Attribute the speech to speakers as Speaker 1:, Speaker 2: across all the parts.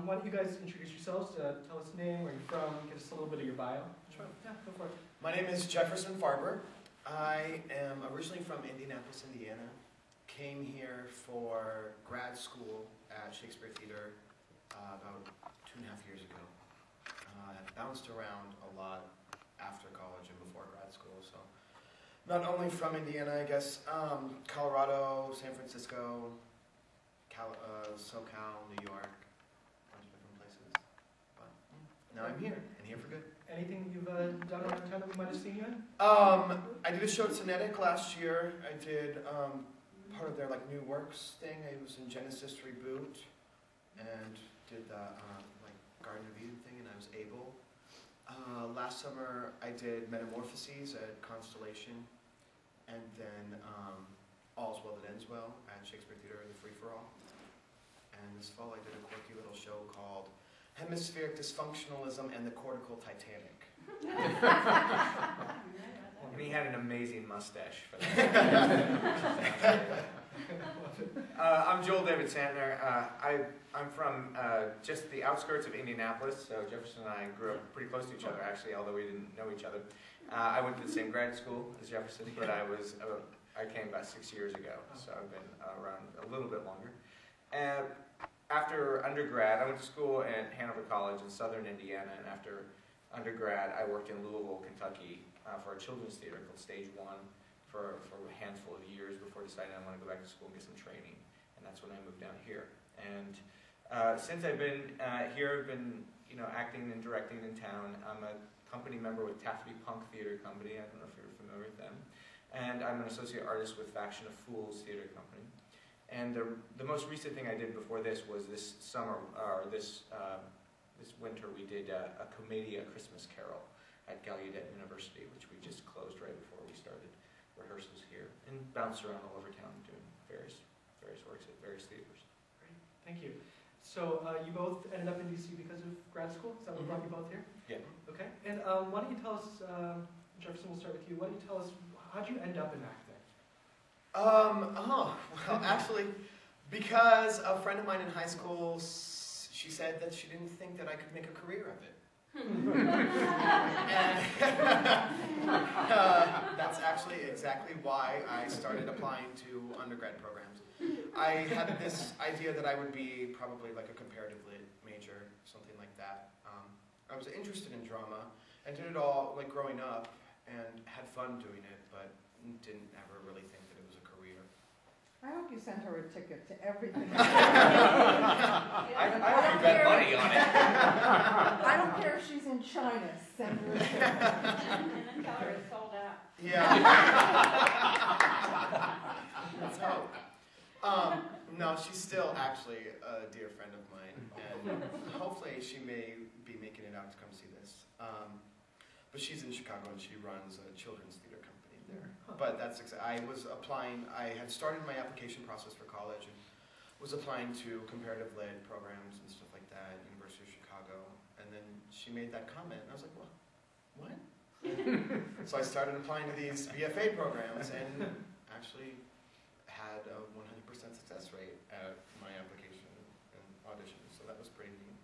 Speaker 1: Why don't you guys introduce yourselves, tell us your name, where you're from, give us a little bit of your bio.
Speaker 2: Sure.
Speaker 1: Yeah, go for it.
Speaker 2: My name is Jefferson Farber. I am originally from Indianapolis, Indiana. Came here for grad school at Shakespeare Theater about 2.5 years ago. Bounced around a lot after college and before grad school, so not only from Indiana, I guess, Colorado, San Francisco, SoCal, New York, a bunch of different places. But now I'm here, and here for good.
Speaker 1: Anything you've done around town that we might have seen you in?
Speaker 2: I did a show at Cinetic last year. I did part of their new works thing. I was in Genesis Reboot and did the Garden of Eden thing, and I was able. Last summer I did Metamorphoses at Constellation, and then All's Well That Ends Well at Shakespeare Theater, the Free For All. And this fall I did a quirky little show called Hemispheric Dysfunctionalism and the Cortical Titanic.
Speaker 3: And he had an amazing mustache for that. I'm Joel David Santner. I'm from just the outskirts of Indianapolis, so Jefferson and I grew up pretty close to each other, actually, although we didn't know each other. I went to the same grad school as Jefferson, but I came about 6 years ago, so I've been around a little bit longer. After undergrad, I went to school at Hanover College in southern Indiana, and after undergrad, I worked in Louisville, Kentucky for a children's theater called Stage One for a handful of years before deciding I want to go back to school and get some training, and that's when I moved down here. And since I've been here, I've been acting and directing in town. I'm a company member with Taffy Punk Theater Company. I don't know if you're familiar with them. And I'm an associate artist with Faction of Fools Theater Company. And the most recent thing I did before this was this summer, or this winter, we did a Commedia Christmas Carol at Gallaudet University, which we just closed right before we started rehearsals here, and bounced around all over town doing various works at various theaters.
Speaker 1: Great, thank you. So you both ended up in DC because of grad school? Is that what brought you both here? Yeah. Okay, and why don't you tell us, Jefferson, we'll start with you. Why don't you tell us, how'd you end up in acting?
Speaker 2: Well, actually, because a friend of mine in high school, she said that she didn't think that I could make a career of it. And that's actually exactly why I started applying to undergrad programs. I had this idea that I would be probably like a comparative lit major, something like that. I was interested in drama and did it all growing up and had fun doing it, but didn't ever really think that it was a career.
Speaker 4: I hope you sent her a ticket to everything.
Speaker 3: I hope you bet money on it.
Speaker 4: I don't care if she's in China, send her a ticket.
Speaker 5: And then tell her it's sold out.
Speaker 2: Yeah. Let's hope. No, she's still actually a dear friend of mine, and hopefully she may be making it out to come see this. But she's in Chicago and she runs a children's theater company there. But that's I was applying. I had started my application process for college and was applying to comparative lit programs and stuff like that at University of Chicago. And then she made that comment, and I was like, well, what? So I started applying to these BFA programs and actually had a 100% success rate at my application and auditions, so that was pretty neat.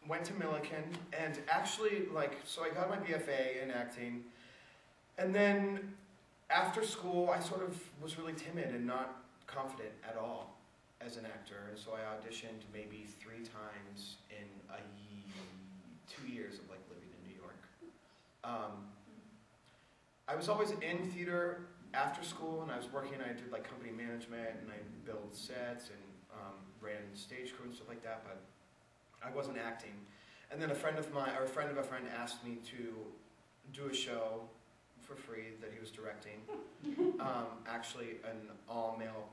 Speaker 2: Went to Millikan, and actually, so I got my BFA in acting, and then after school, I sort of was really timid and not confident at all as an actor, and so I auditioned maybe 3 times in 2 years of living in New York. I was always in theater after school, and I was working. I did company management, and I built sets and ran stage crew and stuff like that, but I wasn't acting. And then a friend of mine, or a friend of a friend, asked me to do a show for free that he was directing. Actually, an all-male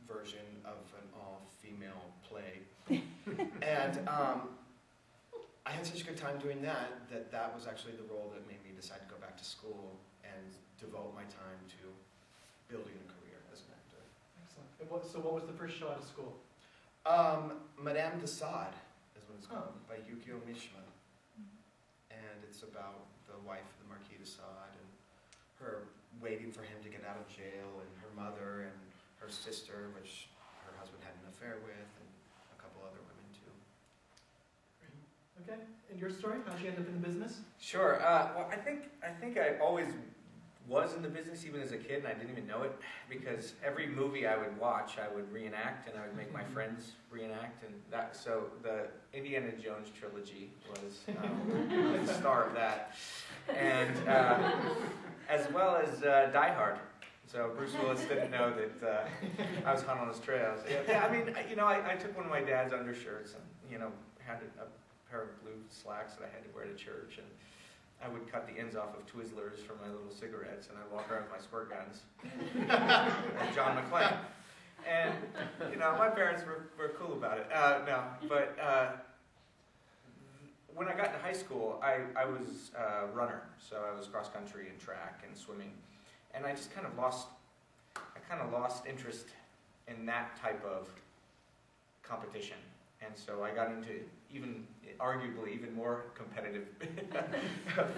Speaker 2: version of an all-female play. And I had such a good time doing that that was actually the role that made me decide to go back to school and devote my time to building a career as an actor.
Speaker 1: Excellent. And so what was the first show out of school?
Speaker 2: Madame de Sade is what it's called, by Yukio Mishima. And it's about the wife of the Marquis de Sade and her waiting for him to get out of jail, and her mother and her sister, which her husband had an affair with, and a couple
Speaker 1: Okay. And your story? How'd you end up in the business?
Speaker 3: Sure. Well, I think I always was in the business even as a kid, and I didn't even know it, because every movie I would watch, I would reenact, and I would make my friends reenact, and that. So the Indiana Jones trilogy was the star of that, and as well as Die Hard. So Bruce Willis didn't know that I was hot on his trails. Yeah, I mean, I took one of my dad's undershirts and had a pair of blue slacks that I had to wear to church, and I would cut the ends off of Twizzlers for my little cigarettes, and I'd walk around with my squirt guns, and John McClane. And, my parents were cool about it. When I got into high school, I was a runner, so I was cross country and track and swimming. And I just kind of lost interest in that type of competition. And so I got into arguably even more competitive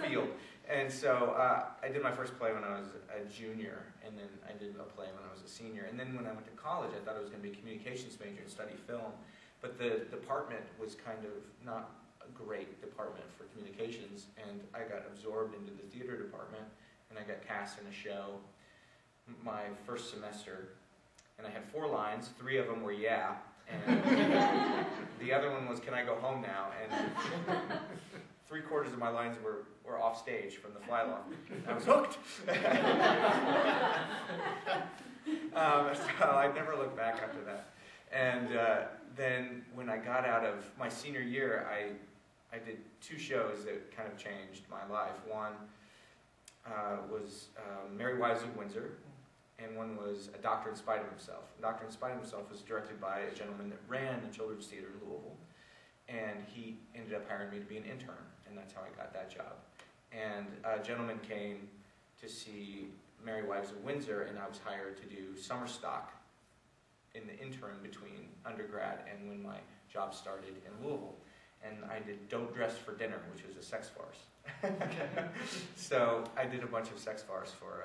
Speaker 3: field. And so I did my first play when I was a junior, and then I did a play when I was a senior. And then when I went to college, I thought I was going to be a communications major and study film. But the department was kind of not a great department for communications, and I got absorbed into the theater department, and I got cast in a show my first semester. And I had 4 lines, 3 of them were "yeah," and the other one was "can I go home now?" And 3/4 of my lines were off stage from the fly-off. I was hooked. So I never looked back after that. And then when I got out of my senior year, I did 2 shows that kind of changed my life. One was Merry Wives of Windsor, and one was A Doctor in Spite of Himself. A Doctor in Spite of Himself was directed by a gentleman that ran the Children's Theater in Louisville, and he ended up hiring me to be an intern, and that's how I got that job. And a gentleman came to see Merry Wives of Windsor, and I was hired to do summer stock in the interim between undergrad and when my job started in Louisville. And I did Don't Dress for Dinner, which was a sex farce. So I did a bunch of sex farce for,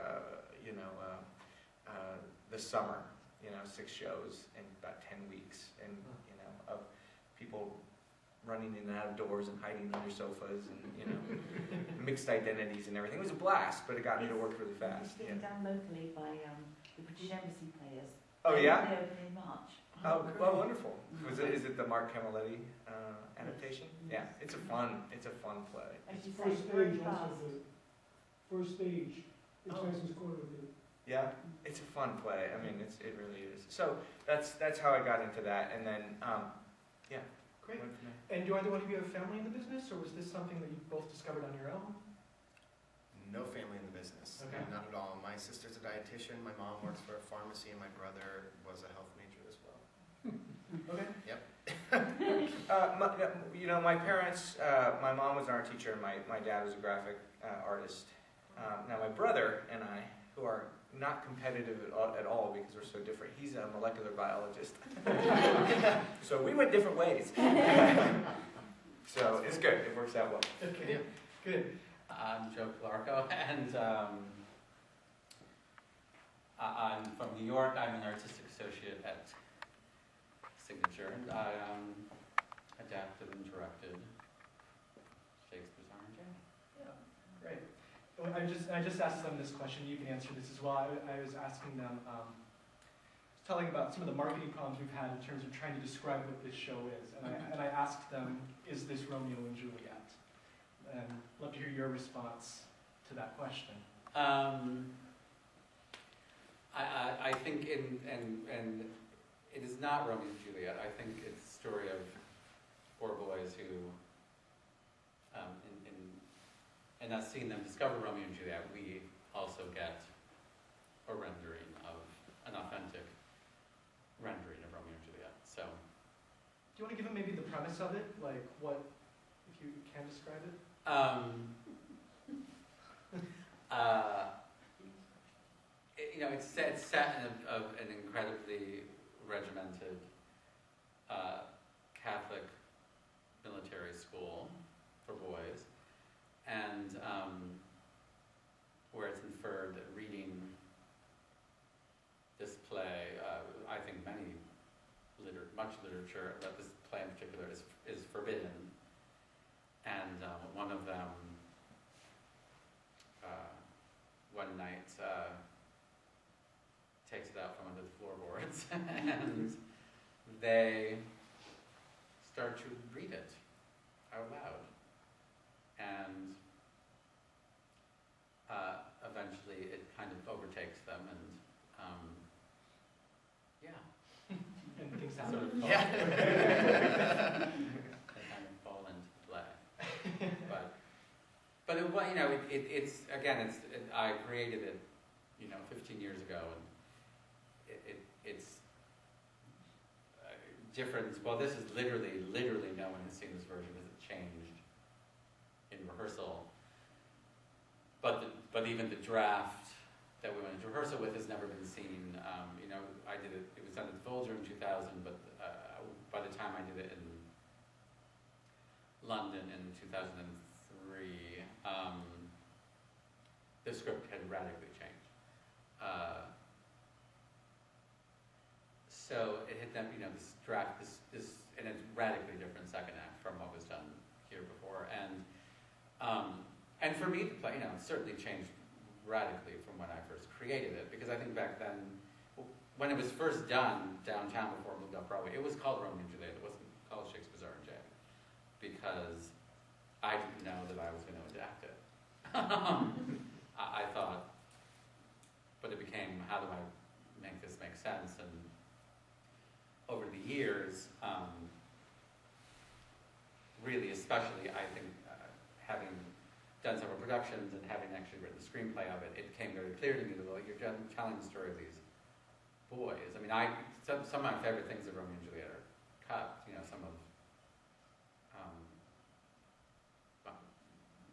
Speaker 3: the summer, 6 shows in about 10 weeks, and, of people running in and out of doors and hiding under sofas and, mixed identities and everything. It was a blast, but it got me to work really fast.
Speaker 6: It's being done locally by the British Embassy players.
Speaker 3: Oh, yeah?
Speaker 6: They open in March.
Speaker 3: Oh, wonderful. Is it the Mark Camilletti adaptation? Yeah, it's a fun play.
Speaker 6: As you say,
Speaker 7: First
Speaker 6: very
Speaker 7: stage,
Speaker 6: fast.
Speaker 7: also the first stage, the Tyson's Corner of it.
Speaker 3: Yeah, it's a fun play. I mean, it really is. So that's how I got into that, and then
Speaker 1: Great.
Speaker 3: went from there.
Speaker 1: And do either one of you have family in the business, or was this something that you both discovered on your own?
Speaker 2: No family in the business.
Speaker 1: Okay.
Speaker 2: Not at all. My sister's a dietitian, my mom works for a pharmacy, and my brother was a health major as well.
Speaker 1: Okay.
Speaker 2: Yep.
Speaker 3: My parents, my mom was an art teacher, and my dad was a graphic artist. Now my brother and I, who are not competitive at all because we're so different, he's a molecular biologist. So we went different ways. So it's good, it works out well.
Speaker 1: Okay, good.
Speaker 8: I'm Joe Clarko, and I'm from New York. I'm an artistic associate at Signature, and I adapted and directed Shakespeare's Orange Ale.
Speaker 1: Yeah, great. Well, I just asked them this question. You can answer this as well. I was asking them, telling about some of the marketing problems we've had in terms of trying to describe what this show is, and I asked them, is this Romeo and Juliet? And I'd love to hear your response to that question.
Speaker 8: I think and it is not Romeo and Juliet. I think it's a story of 4 boys who, in us seeing them discover Romeo and Juliet, we also get a rendering of an authentic rendering of Romeo and Juliet. So,
Speaker 1: Do you want to give them maybe the premise of it, like what, if you can describe it?
Speaker 8: It's set in an incredibly regimented Catholic military school for boys, and where it's inferred that reading this play, I think much literature about this play in particular is forbidden, they start to read it out loud. And eventually it kind of overtakes them, and
Speaker 1: And things
Speaker 8: sort
Speaker 1: happen.
Speaker 8: of fall,
Speaker 2: Yeah.
Speaker 8: they kind of fall into play. But it, well, it's again, I created it, 15 years ago, and it's different. Well, this is literally no one has seen this version because it changed in rehearsal. But even the draft that we went into rehearsal with has never been seen. I did it. It was done at the Folger in 2000, but by the time I did it in London in 2003, the script had radically changed. So it had them, this draft, this, and it's radically different second act from what was done here before, and for me to play, certainly changed radically from when I first created it, because I think back then, when it was first done downtown before it moved off Broadway, it was called Romeo and Juliet. It wasn't called Shakespeare's R&J, because I didn't know that I was going to adapt it. I thought, but it became, how do I make this make sense? And over the years, really, especially, I think, having done several productions and having actually written the screenplay of it, it became very clear to me that, well, you're telling the story of these boys. I mean, some of my favorite things of Romeo and Juliet are cut. Some of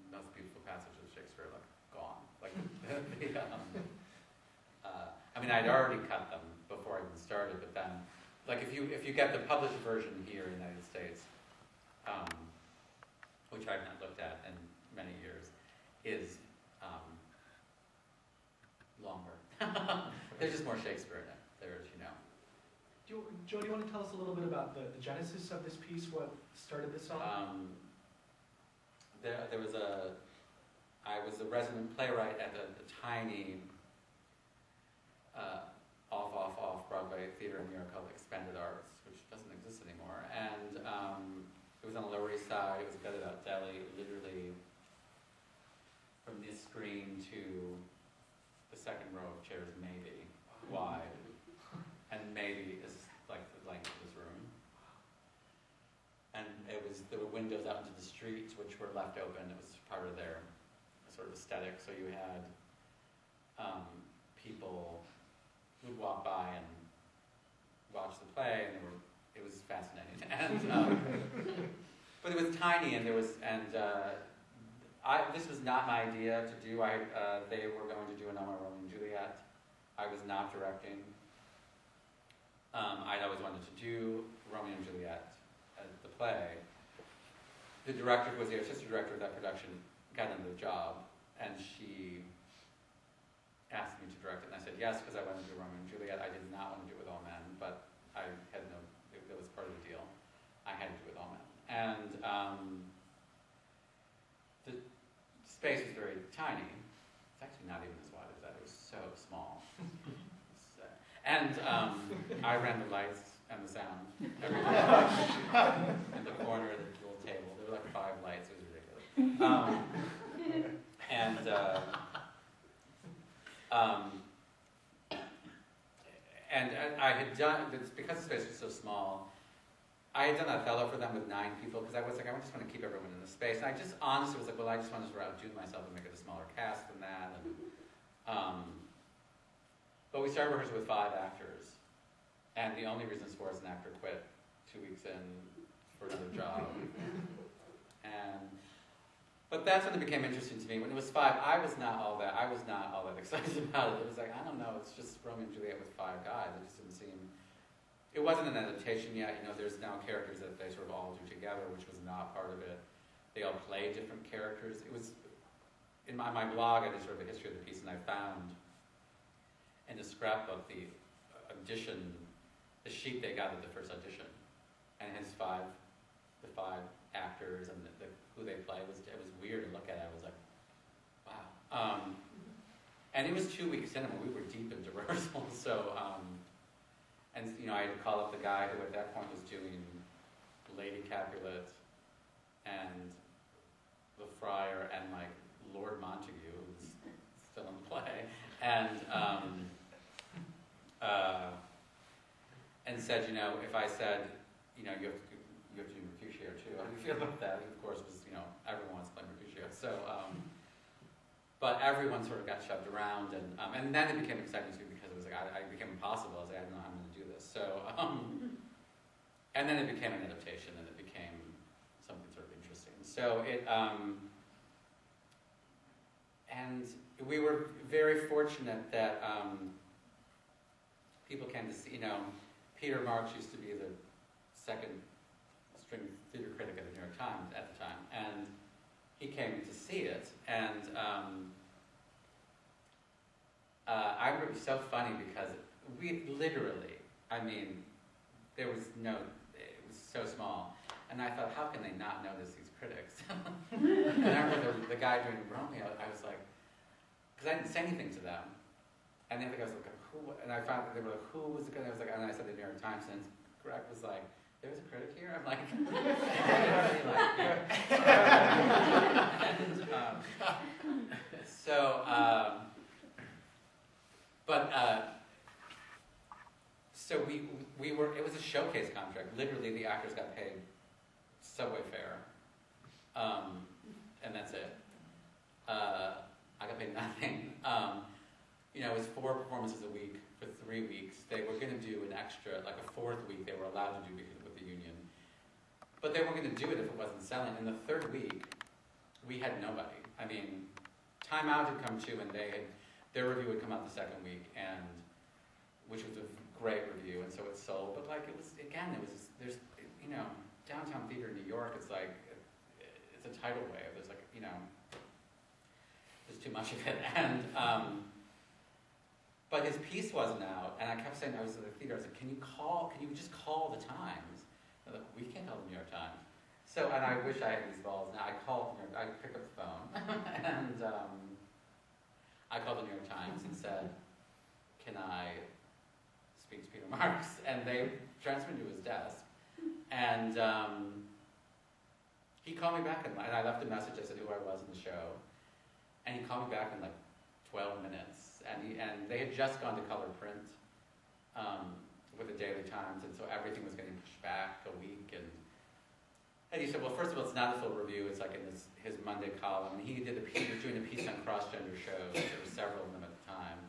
Speaker 8: most beautiful passages of Shakespeare are gone. I mean, I'd already cut them before I even started, but then, if you get the published version here in the United States, which I've not looked at in many years, is longer. There's just more Shakespeare in it.
Speaker 1: Joe, do you want to tell us a little bit about the genesis of this piece? What started this off? I was a resident playwright at a tiny off Broadway theater in New York called Expanded Arts, which doesn't exist anymore. And it was on the Lower East Side. It was gutted out deli, literally from this screen to the second row of chairs, maybe wide, and maybe is like the length of this room. And there were windows out into the streets which were left open. It was part of their sort of aesthetic. So you had people who'd walk by and watch the play, and it was fascinating. And but it was tiny, and this was not my idea to do. They were going to do a number of Romeo and Juliet. I was not directing. I'd always wanted to do Romeo and Juliet as the play. The director, who was the artistic director of that production, got into the job, and she asked me to direct it, and I said yes, because I wanted to do Romeo and Juliet. I did not want to do it with all men, but that was part of the deal. I had to do it with all men. And the space was very tiny. It's actually not even as wide as that. It was so small. And I ran the lights and the sound every day. In the corner of the little table. There were 5 lights. It was ridiculous. And I had done, because the space was so small, I had done Othello for them with 9 people, because I was like, I just want to keep everyone in the space. And I just honestly was like, well, I just want to outdo myself and make it a smaller cast than that. But we started rehearsal with 5 actors, and the only reason for it is an actor quit 2 weeks in for another job. But that's when it became interesting to me. When it was 5, I was not all that excited about it. It was like, I don't know, it's just Romeo and Juliet with 5 guys. It just didn't seem. It wasn't an adaptation yet. There's now characters that they sort of all do together, which was not part of it. They all play different characters. It was in my blog. I did sort of a history of the piece, and I found in the scrapbook the audition, the sheet they got at the first audition, and the 5 actors and who they play. It was weird to look at. I was like, wow. And it was 2 weeks in, and we were deep into rehearsal. So,
Speaker 8: and I had to call up the guy who at that point was doing Lady Capulet and the Friar and like Lord Montague, who's still in the play, and said, if I said, you have to do Mercutio too. How do you feel about that? Of course, was everyone wants to play Mercutio. So, but everyone sort of got shoved around, and then it became exciting too because it was like I became impossible. I was like, I don't know how I'm going to do this. So, and then it became an adaptation, and it became something sort of interesting. So and we were very fortunate that people came to see. Peter Marks used to be the second string theater critic at the New York Times at the time, and he came to see it, and I remember it was so funny because we literally, it was so small, and I thought, how can they not notice these critics? And I remember the guy doing Romeo, I was like, because I didn't say anything to them, and then I was like, who? And I found that they were like, who was the guy? I was like, and I said the New York Times, and Greg was like, there was a critic here? I'm like, so we were, it was a showcase contract. Literally, the actors got paid subway fare, and that's it. I got paid nothing. It was 4 performances a week for 3 weeks. They were going to do an extra, like a 4th week they were allowed to do because with the union. But they weren't going to do it if it wasn't selling. In the 3rd week, we had nobody. Time Out had come to, and their review would come out the 2nd week, and which was a great review, and so it sold. But there's downtown theater in New York, it's like, it's a tidal wave. There's there's too much of it. And, but his piece wasn't out, and I kept saying, I was at the theater, I said, can you just call the Times? They're like, we can't call the New York Times. So, and I wish I had these balls. Now I picked up the phone, and I called the New York Times and said, can I speak to Peter Marks? And they transferred me to his desk. And he called me back, and I left a message. I said who I was in the show. And he called me back in 12 minutes. And they had just gone to color print with the Daily Times, and so everything was getting pushed back a week. And he said, well, first of all, it's not a full review. It's like in his Monday column. And he was doing a piece on cross-gender shows. There were several of them at the time,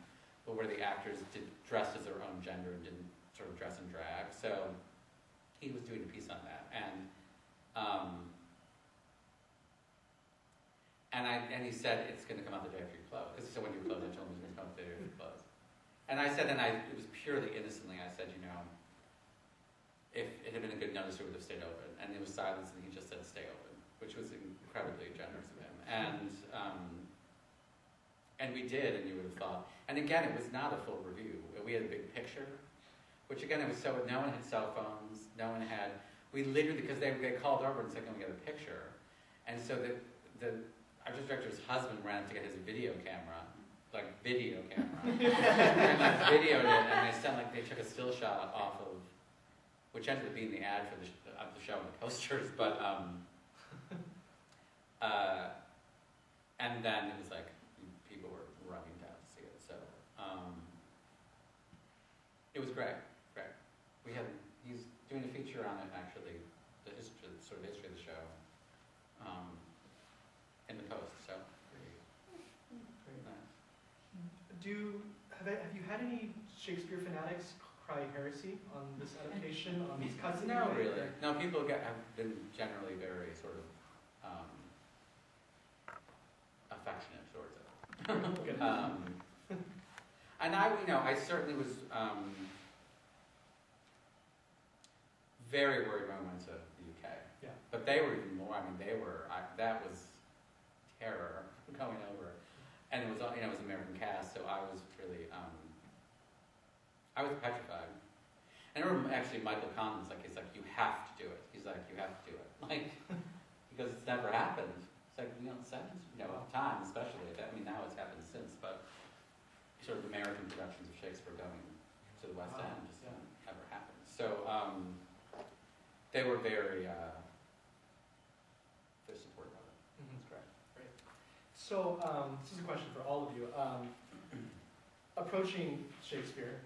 Speaker 8: but where the actors dressed as their own gender and didn't sort of dress in drag. So he was doing a piece on that. And he said, it's going to come out the day after you close. Because he said, when you close, I told him it was going to come out the day after you close. And I said, it was purely innocently, I said, if it had been a good notice, it would have stayed open. And there was silence, and he just said, stay open, which was incredibly generous of him. And we did, and you would have thought. And again, it was not a full review. We had a big picture, which again, it was so, no one had cell phones, no one had, we literally, because they called over and said, can we get a picture? And so the artistic director's husband ran to get his video camera, and videoed it, and they took a still shot off of, which ended up being the ad for the show and the posters, but, and then it was people were running down to see it, so, it was great. He's doing a feature on it, actually, the history of the show, in the Post, so very nice.
Speaker 1: Have you had any Shakespeare fanatics cry heresy on this adaptation, on these cuts?
Speaker 8: No, really. No, people have been generally very sort of affectionate towards it. And I certainly was very worried when I went to the UK.
Speaker 1: Yeah.
Speaker 8: But they were even more. That was terror going over, and it was it was American cast, so I was really I was petrified. And I remember actually Michael Collins he's like you have to do it. He's like you have to do it, because it's never happened. It's time especially. Now it's happened since, but sort of American productions of Shakespeare going to the West End just never So they were very they're supportive of it. That's correct.
Speaker 1: Great. So this is a question for all of you. Approaching Shakespeare,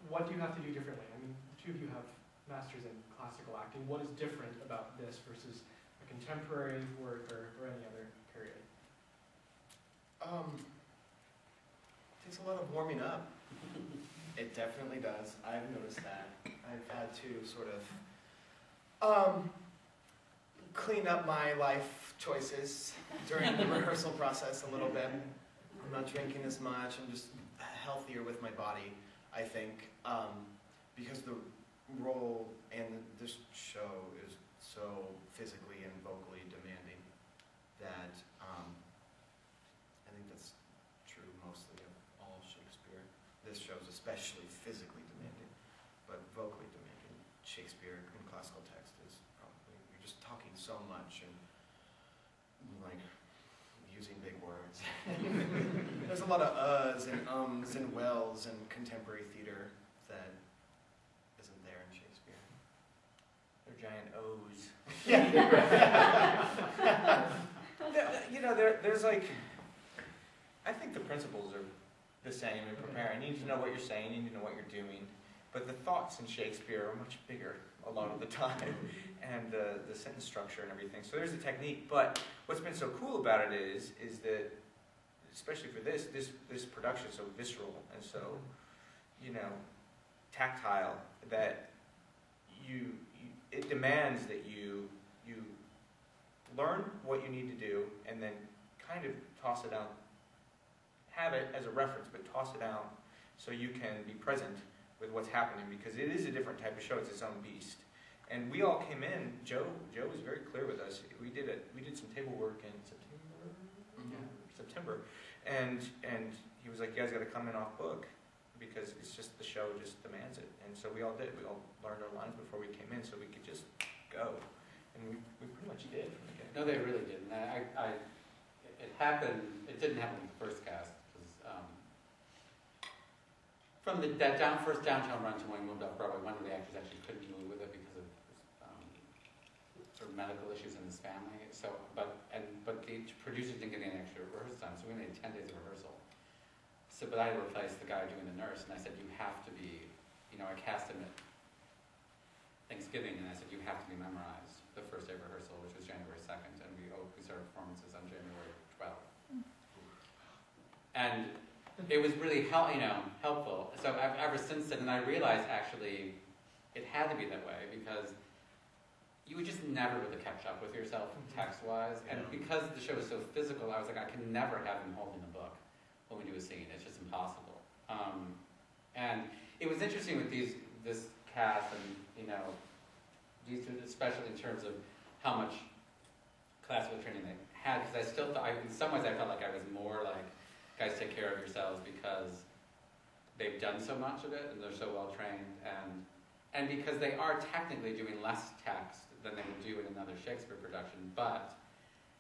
Speaker 1: what do you have to do differently? I mean, the two of you have masters in classical acting. What is different about this versus a contemporary work or any other period?
Speaker 2: Takes a lot of warming up. It definitely does. I've noticed that. I've had to sort of clean up my life choices during the rehearsal process a little bit. I'm not drinking as much. I'm just healthier with my body, I think, because the role and this show is so physically and vocally demanding that I think that's true mostly of all Shakespeare. This show's especially physically demanding, but vocally demanding. Shakespeare in classical text is probably, you're just talking so much and like using big words. There's a lot of uhs and ums and wells in contemporary theater that isn't there in Shakespeare.
Speaker 3: They're giant O's.
Speaker 2: Yeah.
Speaker 3: You know, there's like, I think the principles are the same in preparing. You need to know what you're saying, you need to know what you're doing. But the thoughts in Shakespeare are much bigger a lot of the time, and the sentence structure and everything. So there's a technique, but what's been so cool about it is that, especially for this production is so visceral and so, you know, tactile that it demands that you learn what you need to do and then kind of toss it out. Have it as a reference, but toss it out so you can be present with what's happening, because it is a different type of show. It's its own beast. And we all came in. Joe was very clear with us. We did some table work in September, and he was like, "You guys got to come in off book because it's just the show just demands it." And so we all did. We all learned our lines before we came in, so we could just go. And we pretty much did from the beginning.
Speaker 8: No, they really didn't. It happened. It didn't happen with the first cast. From that first downtown run to when we moved off Broadway, one of the actors actually couldn't move with it because of sort of medical issues in his family. So, but the producers didn't get any extra rehearsal time, so we made 10 days of rehearsal. So, but I replaced the guy doing the nurse, and I said, "You have to be," you know, I cast him at Thanksgiving, and I said, "You have to be memorized." The first day of rehearsal, which was January 2nd, and we started performances on January 12th. And it was really helpful. So ever since then, and I realized actually it had to be that way because you would just never really catch up with yourself text-wise. And because the show was so physical, I was like, I can never have him holding the book when we do a scene. It's just impossible. And it was interesting with this cast and, you know, these two, especially in terms of how much classical training they had, because I still thought, in some ways I felt like I was more like, guys, take care of yourselves because they've done so much of it and they're so well trained, and because they are technically doing less text than they would do in another Shakespeare production, but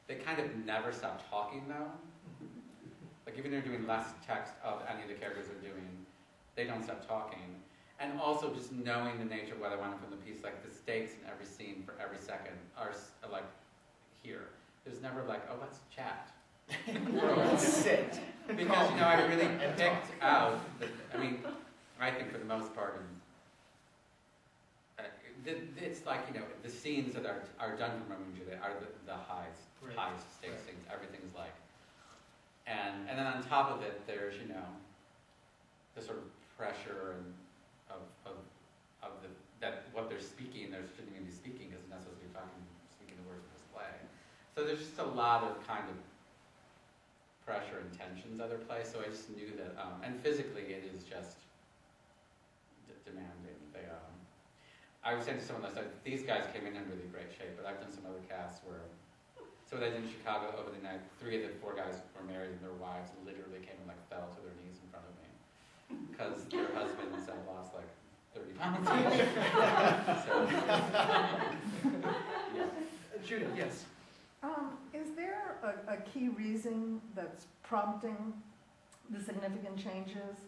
Speaker 8: they kind of never stop talking though. Like even they're doing less text of any of the characters are doing, they don't stop talking. And also just knowing the nature of what I wanted from the piece, like the stakes in every scene for every second are like here. There's never like, oh, let's chat.
Speaker 2: Let's sit.
Speaker 8: Because, you know, I really picked out, I think for the most part, it's like, you know, the scenes that are done from Romeo and Juliet are the highest stakes scenes, everything's like. And then on top of it, there's, you know, the sort of pressure and of that what they're speaking, they shouldn't even be speaking because they're not supposed to be speaking the words of this play. So there's just a lot of kind of pressure and tensions other play, so I just knew that, and physically it is just demanding. I was saying to someone last night, these guys came in really great shape, but I've done some other casts where, so what I did in Chicago over the night, 3 of the 4 guys were married and their wives literally came and like fell to their knees in front of me because their husbands had lost like 30 pounds each. So, yeah.
Speaker 1: Judith, yes.
Speaker 4: Is there a key reason that's prompting the significant changes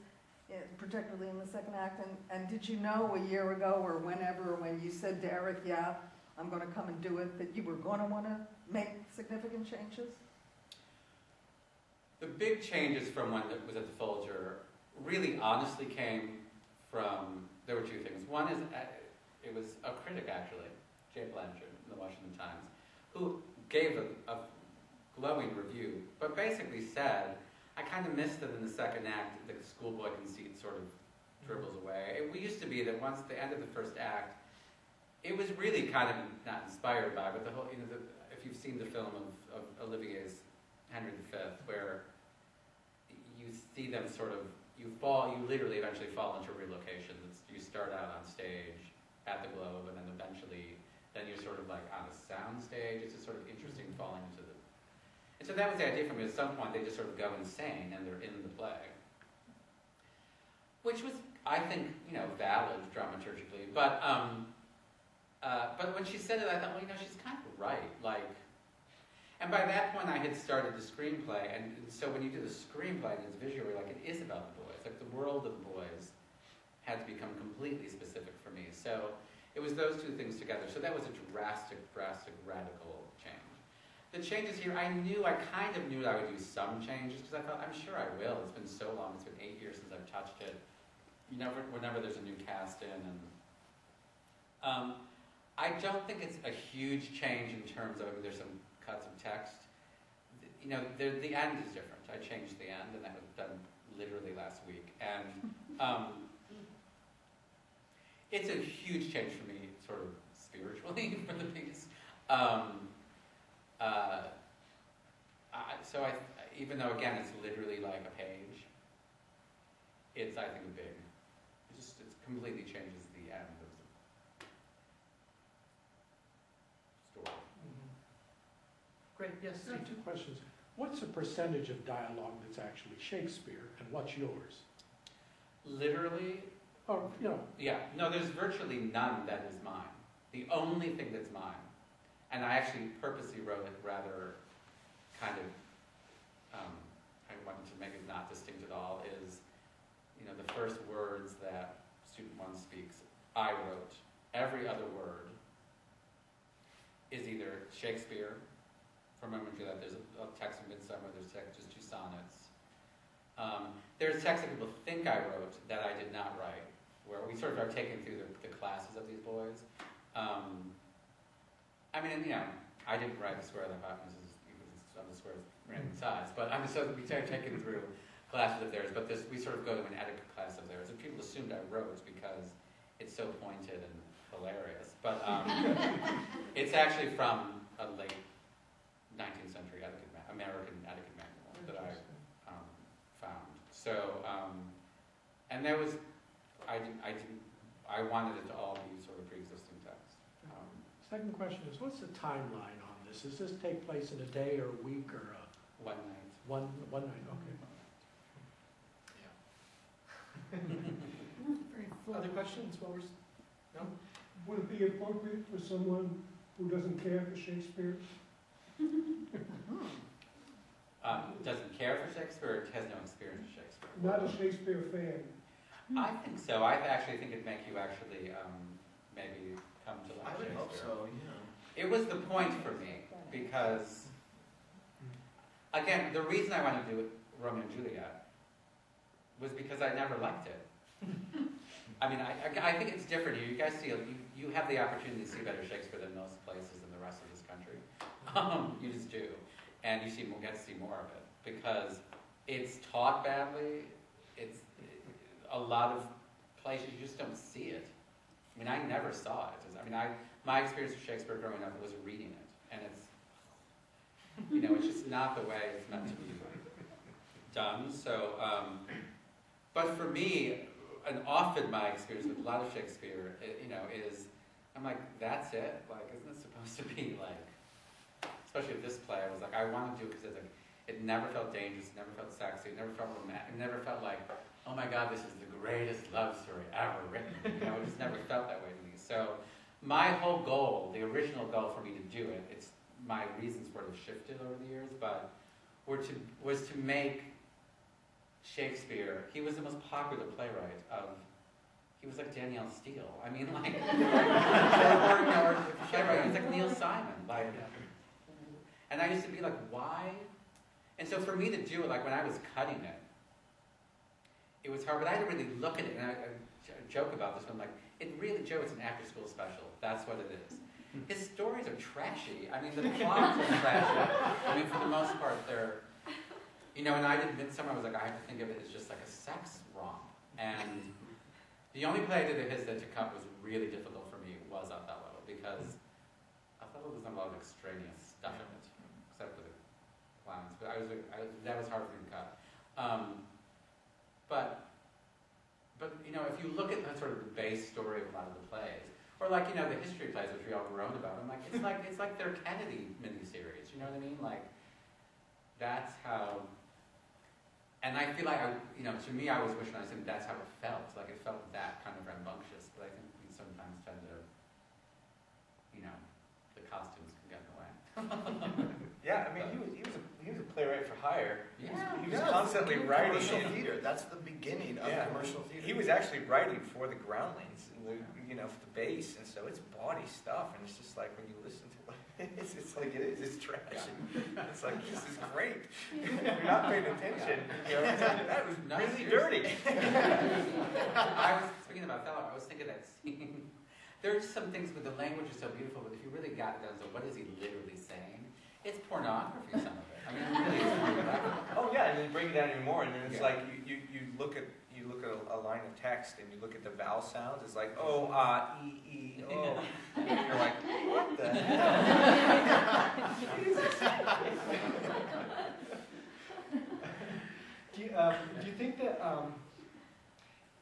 Speaker 4: particularly in the second act? And did you know a year ago or whenever, when you said to Eric, yeah, I'm going to come and do it, that you were going to want to make significant changes?
Speaker 8: The big changes from when it was at the Folger really honestly came from, there were two things. One is, it was a critic actually, Jay Blanchard in the Washington Times, who gave a glowing review, but basically said, I kind of missed that in the second act, the schoolboy conceit sort of dribbles away. We used to be that once at the end of the first act, it was really kind of not inspired by, but the whole, if you've seen the film of Olivier's Henry V, where you see them sort of, you literally eventually fall into relocation. You start out on stage at the Globe, and then eventually, then you're sort of like on a sound stage. It's just sort of interesting falling into the, and so that was the idea for me. At some point, they just sort of go insane, and they're in the play. Which was, I think, valid dramaturgically, but when she said it, I thought, well, she's kind of right. And by that point, I had started the screenplay, and so when you do the screenplay, it's visually it is about the boys. The world of the boys had to become completely specific for me. So it was those two things together. So that was a drastic, radical change. The changes here, I kind of knew I would do some changes, because I thought, I'm sure I will. It's been so long. It's been 8 years since I've touched it. Whenever there's a new cast in, and I don't think it's a huge change in terms of there's some cuts of text. The end is different. I changed the end, and that was done literally last week. And it's a huge change for me, sort of spiritually, for the piece. So even though again it's literally like a page, it's I think big. It completely changes the end of the story.
Speaker 1: Mm-hmm. Great, yes,
Speaker 7: I have two questions. What's the percentage of dialogue that's actually Shakespeare, and what's yours?
Speaker 8: Literally?
Speaker 7: Or,
Speaker 8: Yeah, no, there's virtually none that is mine. The only thing that's mine, and I actually purposely wrote it rather kind of, I wanted to make it not distinct at all, is, the first words that student one speaks, I wrote. Every other word is either Shakespeare, from Romeo and Juliet, there's a text from Midsummer, there's just 2 sonnets. There's text that people think I wrote that I did not write, where we sort of are taken through the classes of these boys. I didn't write the Square of the Hypotenuse on the square's random size, but so we are taken through classes of theirs, but we sort of go to an etiquette class of theirs, and people assumed I wrote because it's so pointed and hilarious. But it's actually from a late 19th century American etiquette manual that I found. So, and there was, I wanted it to all be sort of pre-existing text.
Speaker 7: Second question is, what's the timeline on this? Does this take place in a day or a week or
Speaker 8: One night.
Speaker 7: one night? Okay.
Speaker 1: Other questions? No?
Speaker 7: Would it be appropriate for someone who doesn't care for Shakespeare?
Speaker 8: Doesn't care for Shakespeare, or has no experience with Shakespeare?
Speaker 7: Not a Shakespeare fan.
Speaker 8: I think so. I actually think it'd make you actually maybe come to like
Speaker 2: I would
Speaker 8: Shakespeare.
Speaker 2: hope so, yeah.
Speaker 8: It was the point for me, because, again, the reason I wanted to do Romeo and Juliet was because I never liked it. I think it's different here. You guys see, you have the opportunity to see better Shakespeare than most places in the rest of this country. You just do. And you get to see more of it. Because it's taught badly. It's a lot of places you just don't see it. I never saw it. My experience with Shakespeare growing up was reading it. And it's just not the way it's meant to be done. So, but for me, and often my experience with a lot of Shakespeare, is, I'm like, that's it? Isn't it supposed to be especially with this play, I was like, I want to do it because it never felt dangerous, it never felt sexy, it never felt romantic, it never felt like, oh my God, this is the greatest love story ever written. It just never felt that way to me. So my whole goal, the original goal for me to do it, my reasons for it have shifted over the years, but was to make Shakespeare, he was the most popular playwright of, he was like Danielle Steele. I mean, like, or playwright, he was like Neil Simon. Like, and I used to be like, why? And so for me to do it, like when I was cutting it, it was hard, but I had to really look at it, and I joke about this one, like, it really, Joe, it's an after school special. That's what it is. His stories are trashy. I mean, the plots are trashy. I mean, for the most part, they're, and I did Midsummer, I was like, I have to think of it as just like a sex romp. And the only play I did of his that to cut was really difficult for me was Othello, because Othello doesn't have a lot of extraneous stuff in it, except for the clowns. But that was hard for me to cut. But if you look at the sort of the base story of a lot of the plays, or like, the history plays, which we all groan about, I'm like, it's like their Kennedy miniseries, you know what I mean? Like, that's how, and I feel like, to me, I always wish when I said that's how it felt. Like, it felt that kind of rambunctious, but I think we sometimes tend to, the costumes can get in the way.
Speaker 3: Yeah, I mean, he was a playwright for hire.
Speaker 8: Yeah.
Speaker 3: He was constantly writing.
Speaker 2: Commercial theater. That's the beginning of commercial theater.
Speaker 3: He was actually writing for the Groundlings, for the bass, and so it's bawdy stuff, and it's just like when you listen to it, it's trash. Yeah. It's like, this is great. You're not paying attention. That was really dirty.
Speaker 8: I was speaking about Othello. I was thinking that scene. There's some things where the language is so beautiful, but if you really got it down to what is he literally saying, it's pornography, some of it. I mean, it really is pornography.
Speaker 3: Oh yeah, and then break it down even more, and then it's like you look at a line of text and you look at the vowel sounds. It's like e oh, and you're like, what the hell? Jesus.
Speaker 1: Do you think that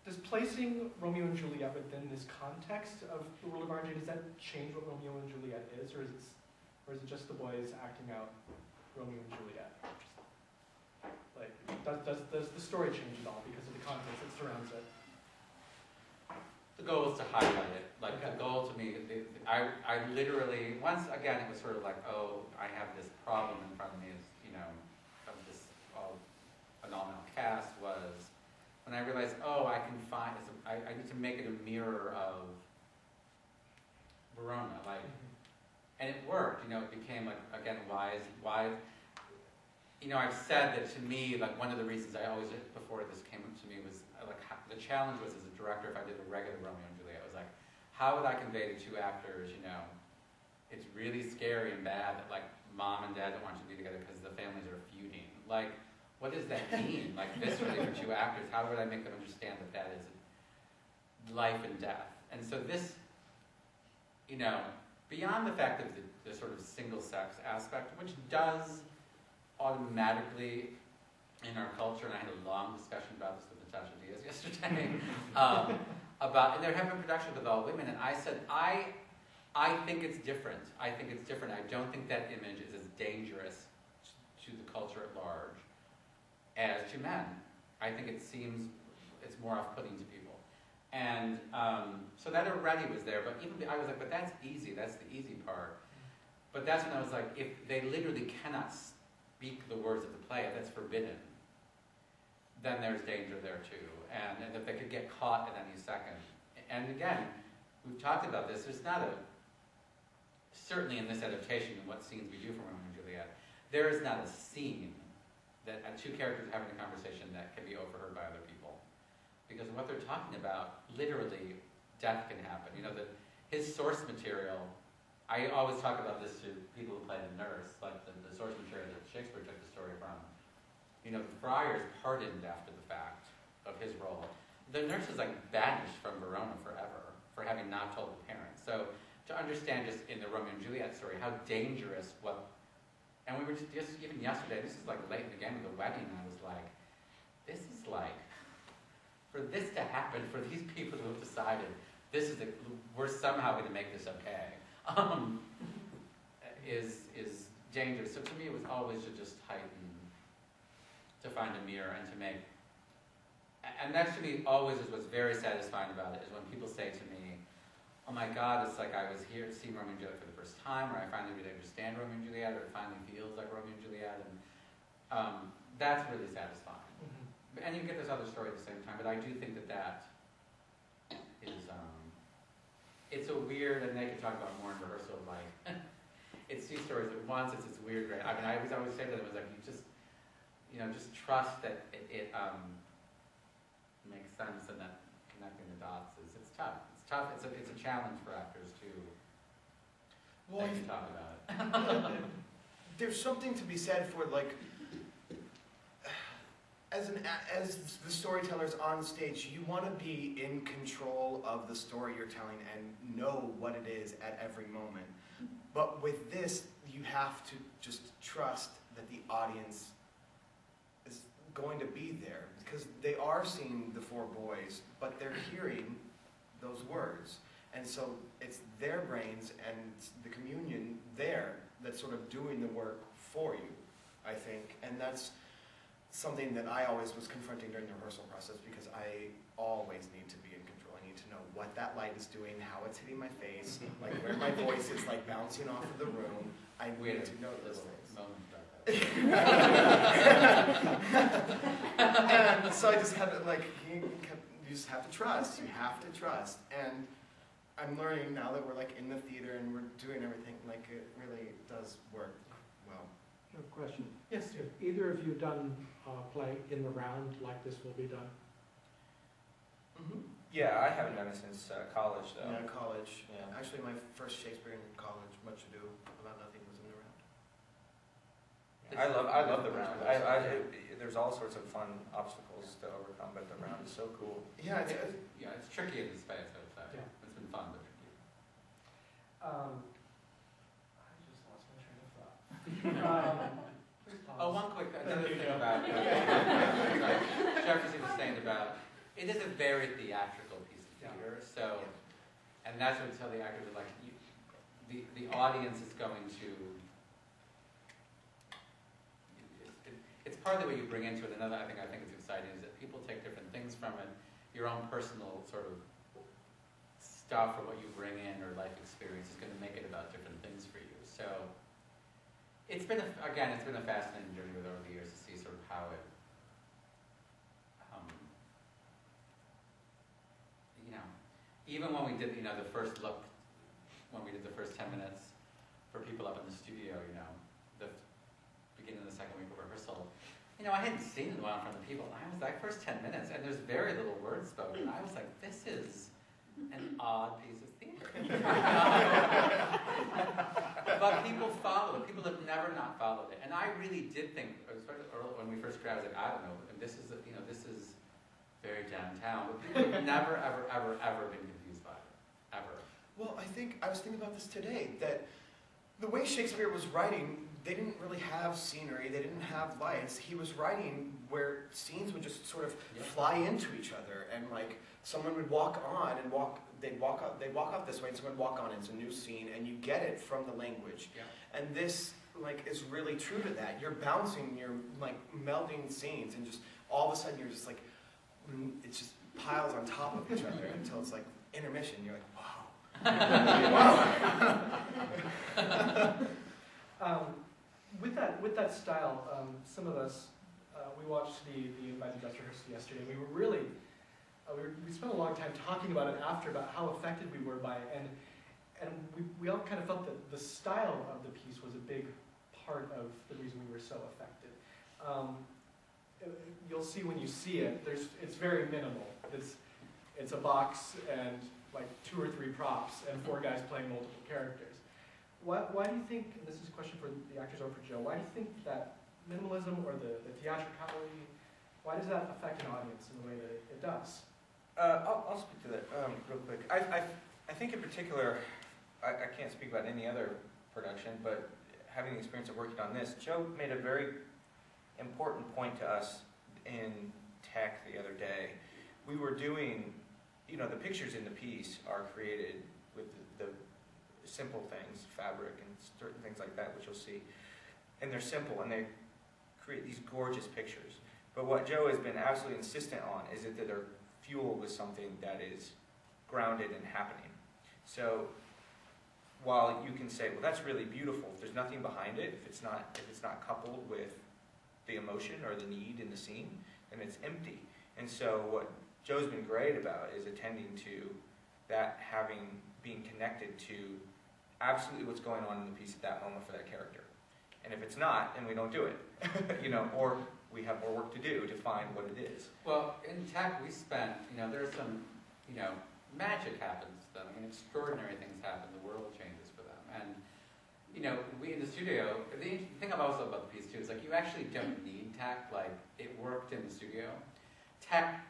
Speaker 1: does placing Romeo and Juliet within this context of the world of R&J, does that change what Romeo and Juliet is, or is it just the boys acting out Romeo and Juliet? Like, does the story change at all because of the context that surrounds it?
Speaker 8: The goal is to highlight it. Like, the goal to me, I literally, once again, it was sort of like, oh, I have this problem in front of me, of this an all-male cast, was when I realized, oh, I can find, I need to make it a mirror of Verona, like, and it worked. It became like, again, why? I've said that to me, like, one of the reasons I always, before this came up to me, was like, the challenge was as a director, if I did a regular Romeo and Juliet, I was like, how would I convey to two actors, it's really scary and bad that, like, mom and dad don't want you to be together because the families are feuding. Like, what does that mean? Like, viscerally for two actors, how would I make them understand that that is life and death? And so this, beyond the fact of the sort of single-sex aspect, which does automatically in our culture, and I had a long discussion about this with Natasha Diaz yesterday, and there have been productions with all women, and I said, I think it's different. I think it's different. I don't think that image is as dangerous to the culture at large as to men. I think it's more off-putting to people. And so that already was there, but even I was like, but that's easy, that's the easy part. But that's when I was like, if they literally cannot speak the words of the play, if that's forbidden, then there's danger there too. And if they could get caught at any second. And again, we've talked about this, there's not certainly in this adaptation, and what scenes we do from Romeo and Juliet, there is not a scene that two characters having a conversation that can be overheard by other people. Because what they're talking about, literally, death can happen. His source material, I always talk about this to people who play the nurse, like the source material that Shakespeare took the story from. The friar is pardoned after the fact of his role. The nurse is like banished from Verona forever for having not told the parents. So to understand just in the Romeo and Juliet story how dangerous and we were just even yesterday, this is like late in the game of the wedding, and I was like, this is like, for this to happen, for these people who have decided, we're somehow going to make this okay, is dangerous. So to me, it was always to just heighten, to find a mirror and to make, and that to me always is what's very satisfying about it, is when people say to me, oh my God, it's like I was here to see Romeo and Juliet for the first time, or I finally really understand Romeo and Juliet, or it finally feels like Romeo and Juliet, and that's really satisfying.
Speaker 1: Mm-hmm.
Speaker 8: and you get this other story at the same time, but I do think that is, it's a weird, and they can talk about more in rehearsal, like, it's two stories at once, it's this weird, I mean, I always say to them, it was like, just trust that it makes sense, and that connecting the dots it's tough. It's tough, it's a challenge for actors to talk about it.
Speaker 2: There's something to be said for, like, as the storyteller's on stage, you want to be in control of the story you're telling and know what it is at every moment. But with this, you have to just trust that the audience is going to be there, because they are seeing the four boys, but they're hearing those words. And so it's their brains and the communion there that's sort of doing the work for you, I think. And that's something that I always was confronting during the rehearsal process, because I always need to be in control. I need to know what that light is doing, how it's hitting my face, like where my voice is like bouncing off of the room. I need to know those things. And so I just had to, like, you just have to trust. You have to trust. And I'm learning now that we're like in the theater and we're doing everything, like it really does work well.
Speaker 7: I have a question.
Speaker 1: Yes,
Speaker 7: Have either of you done a play in the round like this will be done?
Speaker 2: Mm-hmm.
Speaker 3: Yeah, I haven't done it since college, though.
Speaker 2: Yeah, college.
Speaker 3: Yeah.
Speaker 2: Actually, my first Shakespeare in college, Much Ado About Nothing, was in the round.
Speaker 3: I love the round. There's all sorts of fun obstacles to overcome, but the round is so cool.
Speaker 2: Yeah,
Speaker 8: It's tricky in the space, I would say.
Speaker 1: Yeah.
Speaker 8: It's been fun, but tricky.
Speaker 1: I just lost my train of thought. Please pause.
Speaker 8: Oh, one quick, another
Speaker 1: There you
Speaker 8: thing
Speaker 1: go.
Speaker 8: about, Jefferson was saying about, it is a very theatrical piece of theater, so, and that's what I tell the actors, like, the audience is going to, it's partly what you bring into it. Another, I think it's exciting, is that people take different things from it, your own personal sort of stuff or what you bring in or life experience is going to make it about different things for you. So it's been, it's been a fascinating journey with over the years to see sort of how it, even when we did, the first look, when we did the first 10 minutes for people up in the studio, the beginning of the second week of rehearsal, I hadn't seen it in a while in front of people. I was like, first 10 minutes, and there's very little words spoken. I was like, this is an odd piece of theater. But people follow it. People have never not followed it. And I really did think, especially early, when we first created, I was like, I don't know, and this is very downtown. But people have never, ever, ever, ever been confused by it. Ever.
Speaker 2: well, I was thinking about this today, that the way Shakespeare was writing, they didn't really have scenery, they didn't have lights. He was writing where scenes would just sort of fly into each other, and like someone would walk on and they'd walk up this way, and someone would walk on, and it's a new scene, and you get it from the language.
Speaker 8: Yeah.
Speaker 2: And this like is really true to that. You're bouncing, you're like melding scenes, and just all of a sudden you're just like, it just piles on top of each other until it's like intermission. You're like, wow.
Speaker 1: With that style, some of us, we watched the Invited Guest rehearsal yesterday, and we were really, we spent a long time talking about it after, about how affected we were by it, and we all kind of felt that the style of the piece was a big part of the reason we were so affected. You'll see when you see it, it's very minimal. It's a box and like 2 or 3 props and 4 guys playing multiple characters. Why do you think, and this is a question for the actors or for Joe, why do you think that minimalism or the theatricality, why does that affect an audience in the way that it does?
Speaker 3: I'll speak to that real quick. I think in particular, I can't speak about any other production, but having the experience of working on this, Joe made a very important point to us in tech the other day. We were doing, the pictures in the piece are created with the simple things, fabric and certain things like that, which you'll see. And they're simple, and they create these gorgeous pictures. But what Joe has been absolutely insistent on is that they're fueled with something that is grounded and happening. So while you can say, well, that's really beautiful, if there's nothing behind it, if it's not coupled with the emotion or the need in the scene, then it's empty. And so what Joe's been great about is attending to that, being connected to absolutely what's going on in the piece at that moment for that character. And if it's not, then we don't do it, or we have more work to do to find what it is.
Speaker 8: Well, in tech, we spent, there's some, magic happens to them. I mean, extraordinary things happen. The world changes for them. And, we in the studio, the thing also about the piece, too, is like you actually don't need tech. Like, it worked in the studio. Tech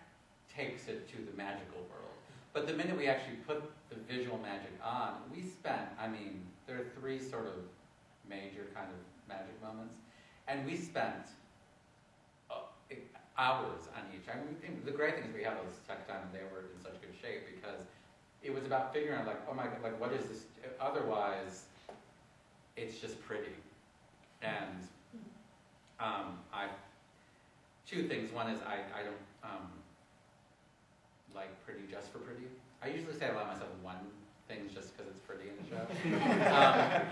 Speaker 8: takes it to the magical world. But the minute we actually put the visual magic on, we spent, there are 3 sort of major kind of magic moments, and we spent hours on each. The great thing is we have those tech time, and they were in such good shape because it was about figuring out, like, oh my God, like, what is this? Otherwise, it's just pretty. And I 2 things. One is I don't like pretty just for pretty. I usually say I allow myself one thing just because it's pretty in the show.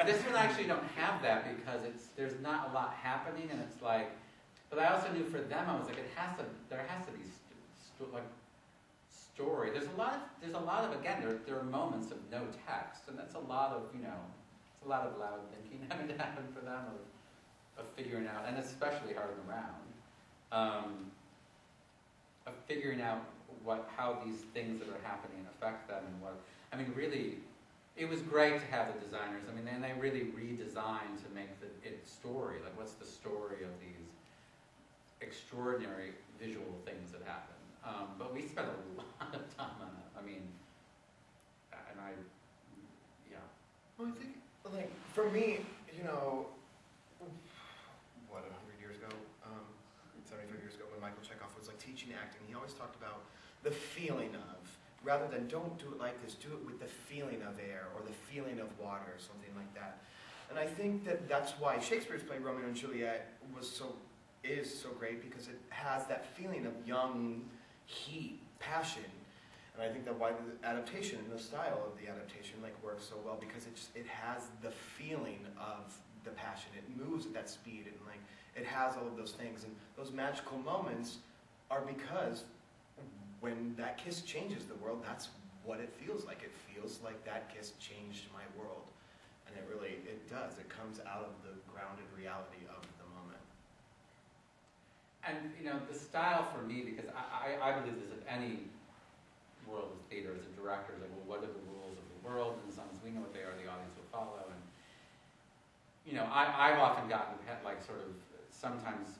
Speaker 8: This one I actually don't have that because there's not a lot happening, and it's like. But I also knew for them, I was like, there has to be story. There's a lot of again, there are moments of no text, and that's a lot of it's a lot of loud thinking having to happen for them of figuring out, and especially hard on the round, of figuring out how these things that are happening affect them and really, it was great to have the designers. And they really redesigned to make it story. Like, what's the story of these extraordinary visual things that happen? But we spent a lot of time on it.
Speaker 2: Well, I think, like, for me, 100 years ago, 75 years ago, when Michael Chekhov was, like, teaching acting, he always talked about the feeling of, rather than don't do it like this, do it with the feeling of air or the feeling of water or something like that. And I think that's why Shakespeare's play Romeo and Juliet is so great, because it has that feeling of young heat, passion. And I think that why the adaptation and the style of the adaptation works so well, because it has the feeling of the passion. It moves at that speed, and it has all of those things. And those magical moments are because when that kiss changes the world, that's what it feels like. It feels like that kiss changed my world. And it does. It comes out of the grounded reality of the moment.
Speaker 8: And, the style for me, because I believe this in any world of theater as a director, like, well, what are the rules of the world? And as long as we know what they are, the audience will follow. And, I've often gotten, sometimes,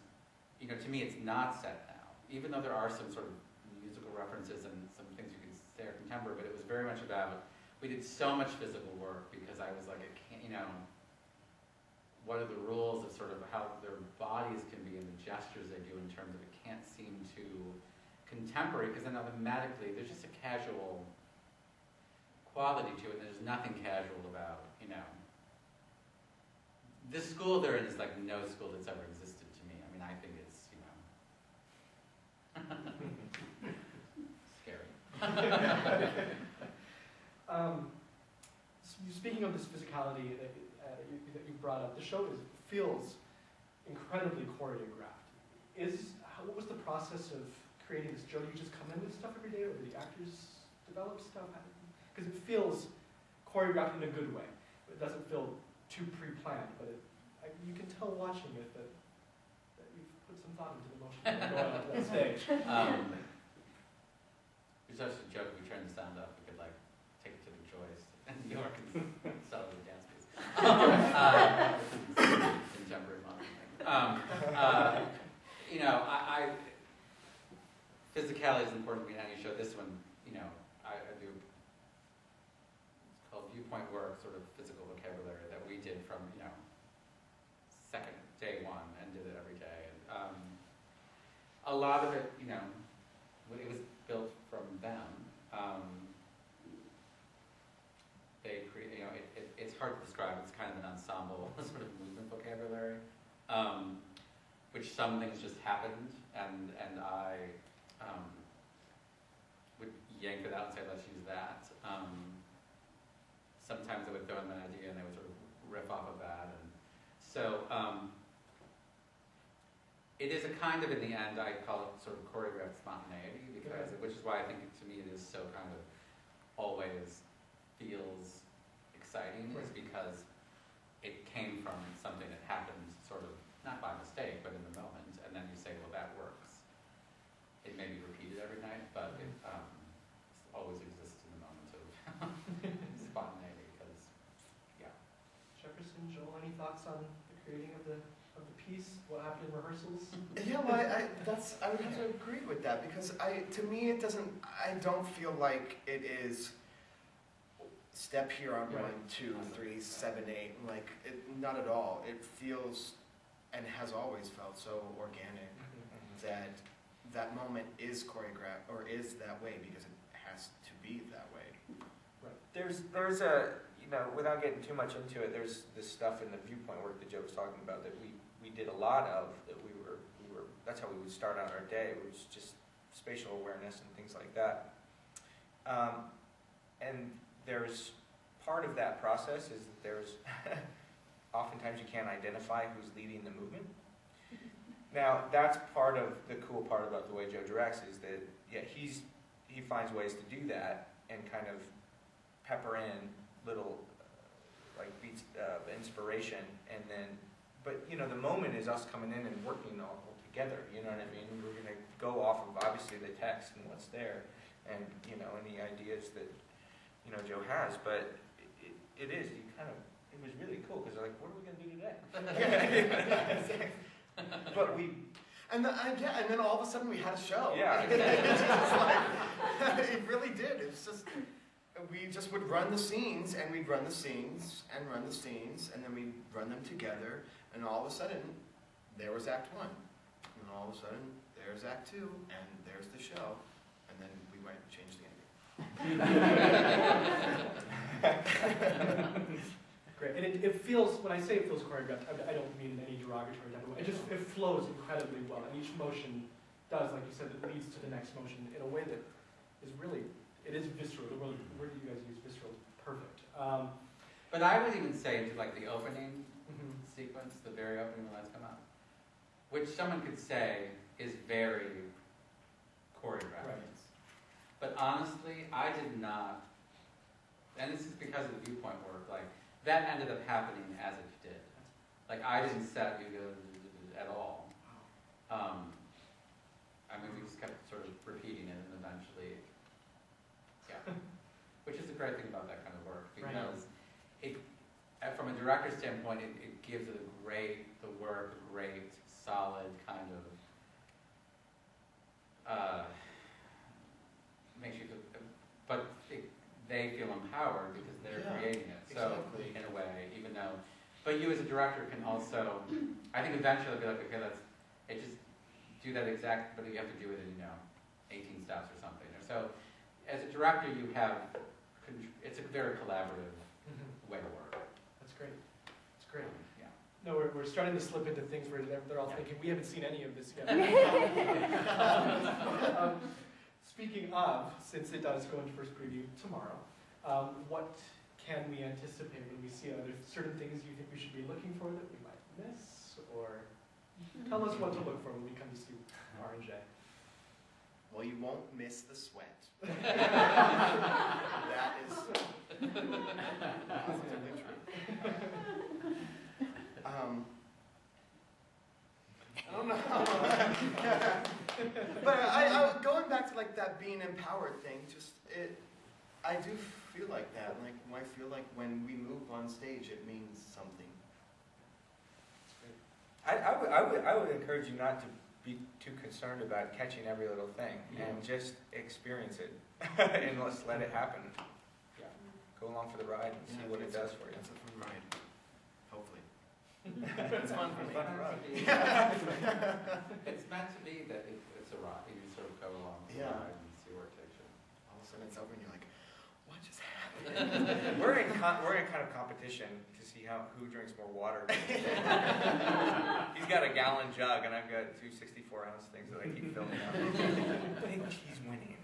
Speaker 8: to me it's not set now. Even though there are some sort of musical references and some things you can say are contemporary, but it was very much about, we did so much physical work because I was like, what are the rules of sort of how their bodies can be and the gestures they do in terms of it can't seem too contemporary, because then automatically there's just a casual quality to it, and there's nothing casual about, this school they're in is like no school that's ever existed to me. I think it's, scary.
Speaker 1: Speaking of this physicality that you brought up, the show feels incredibly choreographed. What was the process of creating this? Joe, do you just come in with stuff every day, or do the actors develop stuff? Because it feels choreographed in a good way. It doesn't feel too pre-planned, but you can tell watching it that you've put some thought into the motion going on that stage.
Speaker 8: There's actually a joke, we turned the sound up, we could take it to the Joyce in New York and sell it as a dance piece. Contemporary modern thing. Physicality is important to me. How you show this one, I do, it's called viewpoint work, sort of physical vocabulary that we did from, day one and did it every day. And a lot of it, it was built from them. They create, it's hard to describe. It's kind of an ensemble sort of movement vocabulary, which some things just happened, and I would yank it out and say, let's use that. Sometimes I would throw in an idea and they would sort of riff off of that. And so it is a kind of, in the end, I call it sort of choreographed spontaneity, because, which is why I think to me it is so kind of always feels exciting, is because it came from something that happened sort of, not by mistake, but in the moment, and then you say, well, that works. It may be repeated every night, but it always exists in the moment of spontaneity, because, yeah.
Speaker 1: Jefferson, Joel, any thoughts on the creating of the piece? What happened in rehearsals?
Speaker 2: Yeah, well, I would have to agree with that, because to me it doesn't. I don't feel like it is step here on 1, 2, 3, 7, 8. Like not at all. It feels and has always felt so organic that moment is choreographed or is that way because it has to be that way.
Speaker 1: Right.
Speaker 3: There's a, without getting too much into it, there's this stuff in the viewpoint work that Joe was talking about that we did a lot of, that we were that's how we would start out our day, it was just spatial awareness and things like that. And there's part of that process is that there's oftentimes you can't identify who's leading the movement. Now, that's part of the cool part about the way Joe directs, is that, he finds ways to do that and kind of pepper in little, beats of inspiration, and then, but, the moment is us coming in and working all together, you know what I mean? We're going to go off of, obviously, the text and what's there, and, any ideas that, Joe has, but it was really cool, because they're like, what are we going to do today? But and then all of a sudden we had a show. Yeah.
Speaker 2: It's just like, it really did. It's just, we just would run the scenes, and we'd run the scenes, and run the scenes, and then we'd run them together, and all of a sudden, there was Act 1. And all of a sudden, there's Act 2, and there's the show, and then we might change the ending.
Speaker 1: Great, and it feels, when I say it feels choreographed, I don't mean in any derogatory type of way. It flows incredibly well, and each motion does, like you said, it leads to the next motion in a way that is really, it is visceral. The word you guys use, visceral, is perfect.
Speaker 8: But I would even say to the opening sequence, the very opening when lights come up, which someone could say is very choreographed.
Speaker 1: Right.
Speaker 8: But honestly, I did not, and this is because of the viewpoint work, that ended up happening as it did. I didn't set you at all. We just kept sort of repeating it, and eventually, which is the great thing about that kind of work, because from a director's standpoint, it gives it the work a great, solid kind of, makes you feel, but they feel empowered because they're creating it. So,
Speaker 2: exactly.
Speaker 8: in a way, even though, but you as a director can also, I think eventually be like, okay, just do that exact, but you have to do it in, 18 steps or something. So, as a director, you have, it's a very collaborative way to work.
Speaker 1: That's great. That's great.
Speaker 8: Yeah.
Speaker 1: No, we're starting to slip into things where they're all thinking, we haven't seen any of this yet. Speaking of, since it does go into first preview tomorrow, what can we anticipate when we see it? Are there certain things you think we should be looking for that we might miss? Or tell us what to look for when we come to see R&J.
Speaker 2: Well, you won't miss the sweat. That is positively true. I don't know. But I going back to that being empowered thing, I do feel like that. I feel like when we move on stage, it means something.
Speaker 3: I would encourage you not to be too concerned about catching every little thing, and just experience it, and let's let it happen.
Speaker 1: Yeah.
Speaker 3: Go along for the ride and see what it does for you.
Speaker 2: It's a fun ride. Hopefully. It's fun for me.
Speaker 8: It's meant to be that it's a ride. You sort of go along the ride and see where it takes you.
Speaker 2: All of a sudden it's over and you're like, what just happened?
Speaker 3: We're in kind of competition to see who drinks more water. He's got a gallon jug, and I've got 2 64-ounce things that I keep filling up. I think he's winning.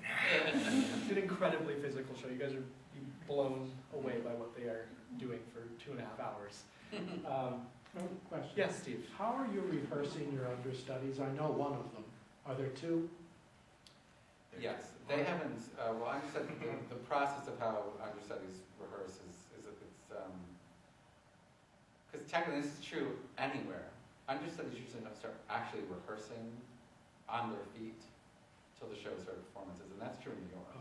Speaker 1: It's an incredibly physical show. You guys are blown away by what they are doing for 2.5 hours.
Speaker 7: Question.
Speaker 1: Yes, Steve.
Speaker 7: How are you rehearsing your understudies? I know one of them. Are there two?
Speaker 8: Yes, they haven't, well, understudy, the process of how understudies rehearse is that it's, because technically this is true anywhere. Understudies usually don't start actually rehearsing on their feet till the show starts performances, and that's true in New York.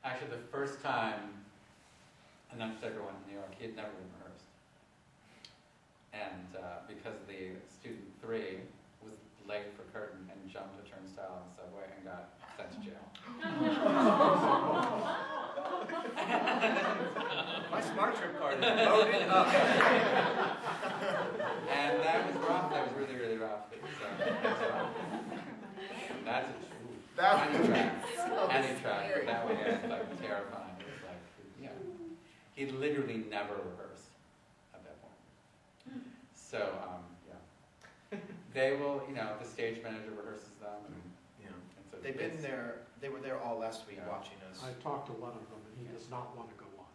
Speaker 8: Actually, the first time an understudy went to New York, he had never been rehearsed. And because the student 3 was late for curtain and jumped a turnstile on the subway and got sent to jail.
Speaker 3: My Smart Trip card is loaded up.
Speaker 8: And that was rough. That was really, really rough. That's a any track. That was like terrifying. It was like, yeah. He literally never rehearsed at that point. So, yeah. They will, the stage manager rehearses them. And so
Speaker 2: They've been there. They were there all last week watching us.
Speaker 7: I talked to one of them, and he does not want to go on.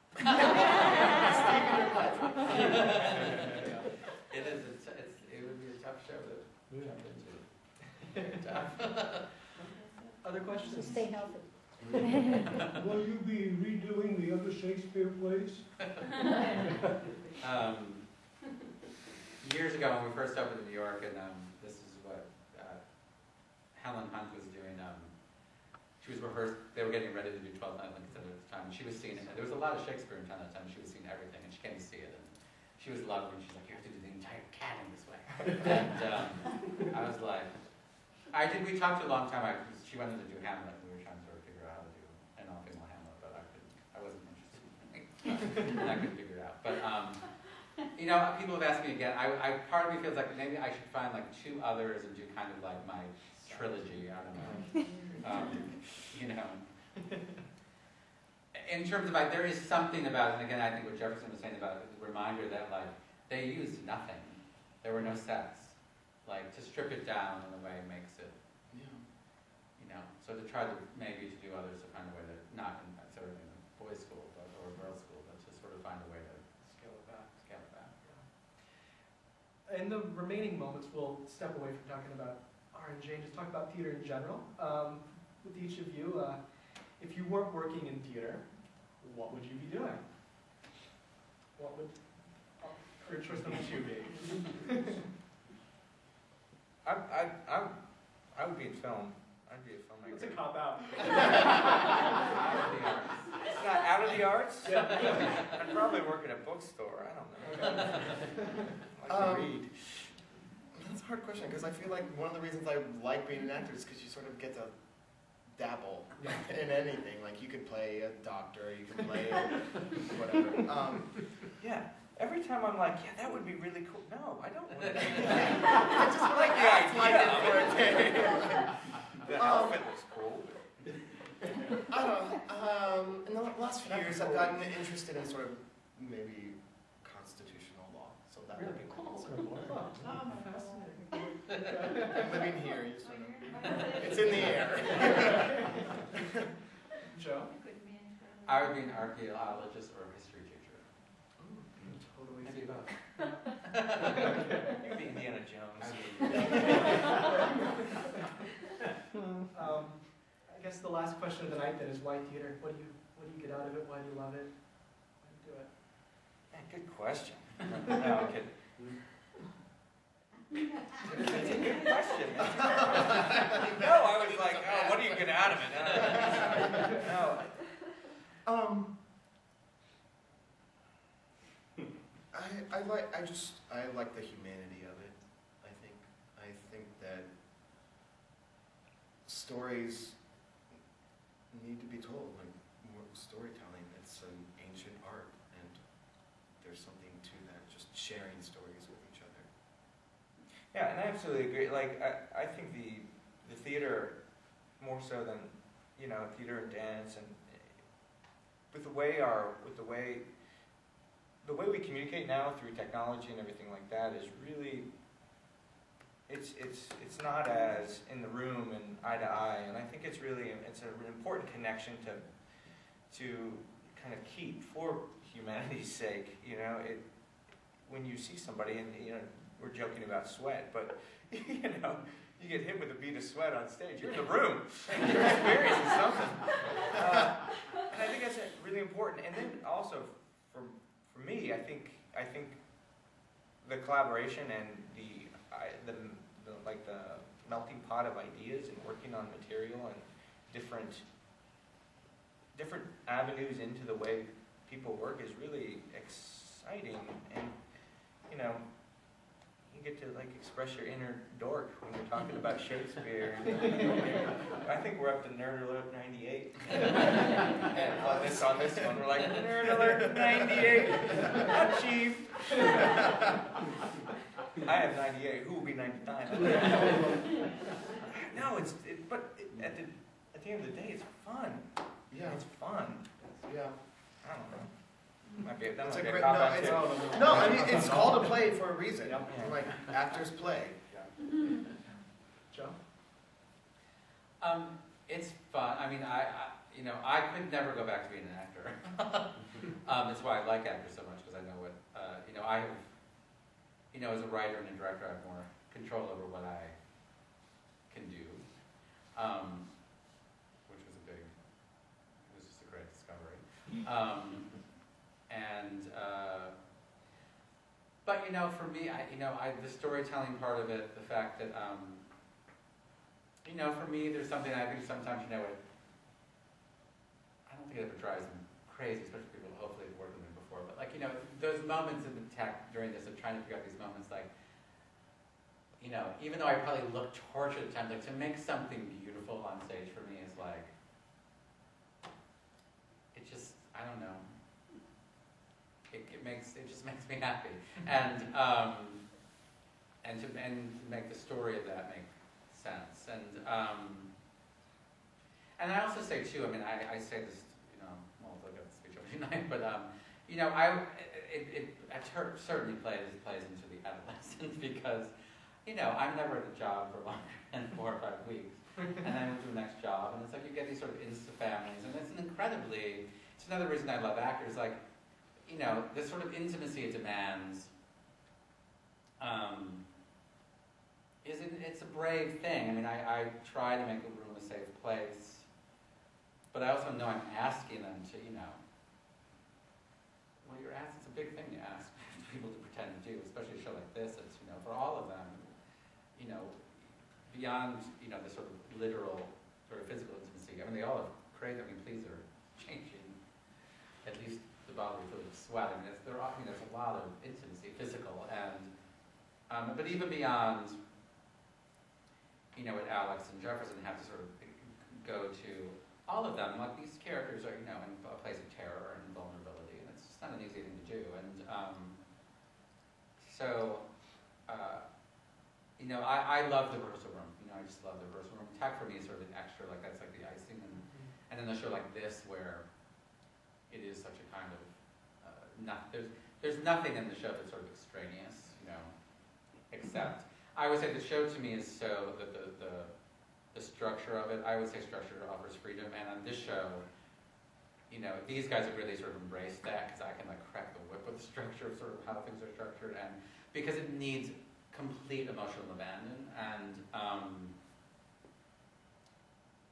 Speaker 8: It would be a tough show to jump into. Very tough.
Speaker 1: Other questions?
Speaker 9: Stay healthy.
Speaker 10: Will you be redoing the other Shakespeare plays?
Speaker 8: Years ago, when we first opened in New York, and this is what Helen Hunt was doing. She was rehearsed. They were getting ready to do 12th Night Lincoln at the time. And she was seeing it. And there was a lot of Shakespeare in town at the time. She was seeing everything, and she came to see it. And she was loving it. She's like, "You have to do the entire canon this way." And I was like, we talked a long time. She wanted to do Hamlet. We were trying to sort of figure out how to do an all-female Hamlet, but I wasn't interested in it. And I couldn't figure it out. But people have asked me again. Part of me feels like maybe I should find like 2 others and do kind of like my trilogy. I don't know. In terms of there is something about it. And again, I think what Jefferson was saying about it, the reminder that they used nothing. There were no sets. To strip it down in a way makes it. So to try to maybe to do others to find a way to not necessarily in a boys' school or a girls' school, but to sort of find a way to scale it back.
Speaker 1: In the remaining moments, we'll step away from talking about R&J and just talk about theater in general. With each of you, if you weren't working in theater, what would you be doing? What would your choice number 2 be?
Speaker 3: I would be in film. I'd be a filmmaker.
Speaker 1: It's a cop-out.
Speaker 3: Not out of the arts?
Speaker 1: Yeah.
Speaker 3: I'd probably work at a bookstore. I don't know. I can read.
Speaker 2: That's a hard question because I feel like one of the reasons I like being an actor is because you sort of get to dabble in anything. Like you could play a doctor, you could play whatever.
Speaker 3: Yeah. Every time I'm like, yeah, that would be really cool. No, I don't want to do that. I just like the idea. The outfit looks cool.
Speaker 2: I don't know. In the last few years, I've gotten interested in sort of maybe constitutional law. So that would be cool. I'm living here, you sort of. It's in the air.
Speaker 1: Joe?
Speaker 8: I would be an archaeologist or a history teacher.
Speaker 1: Totally.
Speaker 8: Maybe both.
Speaker 3: You'd be Indiana Jones.
Speaker 1: I guess the last question of the night then is why theater? What do you get out of it? Why do you love it? Why do you do it?
Speaker 3: Man, good question. No, I'm kidding. It's a good question. No, I was like, oh, what do you get out of it? No.
Speaker 2: I like the humanity of it. I think that stories need to be told. Like more storytelling, it's an ancient art, and there's something to that. Just sharing stories with each other.
Speaker 3: Yeah, and I absolutely agree. I think the theater, more so than theater and dance, and with the way we communicate now through technology and everything like that is really, it's not as in the room and eye to eye, and I think it's an important connection to kind of keep for humanity's sake, when you see somebody, and we're joking about sweat, but you get hit with a bead of sweat on stage, you're in the room, and you're experiencing something. And I think that's really important. And then also, for me, I think the collaboration and the melting pot of ideas and working on material and different avenues into the way people work is really exciting. And you get to express your inner dork when you're talking about Shakespeare. I think we're up to Nerd Alert 98. And on this one, we're like, Nerd Alert 98, achieve. I have 98. Who will be 99? No, but at the end of the day, it's fun.
Speaker 2: Yeah.
Speaker 3: It's fun.
Speaker 2: Yeah.
Speaker 3: I don't know. Might be a
Speaker 2: It's
Speaker 3: cop
Speaker 2: a great,
Speaker 3: out too.
Speaker 2: no, I mean, it's called a play for a reason.
Speaker 1: Yep.
Speaker 2: Like, actors play.
Speaker 1: Joe?
Speaker 8: It's fun. I mean, I could never go back to being an actor. That's why I like actors so much, because I know what, I have, as a writer and a director, I have more control over what I can do, which was it was just a great discovery. But for me, the storytelling part of it, the fact that, for me, there's something I think sometimes, I don't think it ever drives them crazy, especially people who hopefully have worked with me before, but those moments in the tech during this of trying to figure out these moments, even though I probably look tortured at times, to make something beautiful on stage for me is it just, I don't know. It just makes me happy, and to make the story of that make sense, and I also say too. I mean, I say this, well, I'll get the speech every night, but it certainly plays into the adolescent because I'm never at a job for longer than 4 or 5 weeks, and then I move to the next job, and it's you get these sort of insta families, and it's another reason I love actors, this sort of intimacy it demands it's a brave thing. I mean, I try to make the room a safe place, but I also know I'm asking them to, well, it's a big thing to ask people to pretend to do, especially a show like this. It's, for all of them, beyond, the sort of literal, sort of physical intimacy. I mean, they all have created, please are changing at least the bodily fluid of sweat. I mean, there's a lot of intimacy, physical, and but even beyond, what Alex and Jefferson have to sort of go to, all of them, these characters are, in a place of terror and vulnerability, and it's just not an easy thing to do. And I love the rehearsal room. I just love the rehearsal room. Tech for me is sort of an extra, that's like the icing, and then a show like this where it is such a kind of there's nothing in the show that's sort of extraneous, except I would say the show to me is so that the structure of it. I would say structure offers freedom, and on this show, these guys have really sort of embraced that because I can crack the whip with the structure of sort of how things are structured, and because it needs complete emotional abandon, and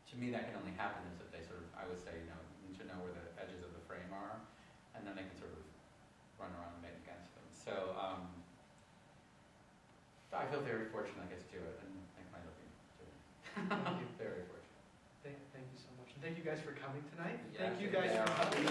Speaker 8: to me that can only happen is if they sort of, I would say, need to know where the edges of the frame are, and then they can sort of run around and make against them. So I feel very fortunate I get to do it, and make my living doing it.
Speaker 1: Thank you.
Speaker 8: Very fortunate.
Speaker 1: Thank you so much. And thank you guys for coming tonight.
Speaker 8: Yeah,
Speaker 1: thank you guys
Speaker 8: yeah.
Speaker 1: for coming.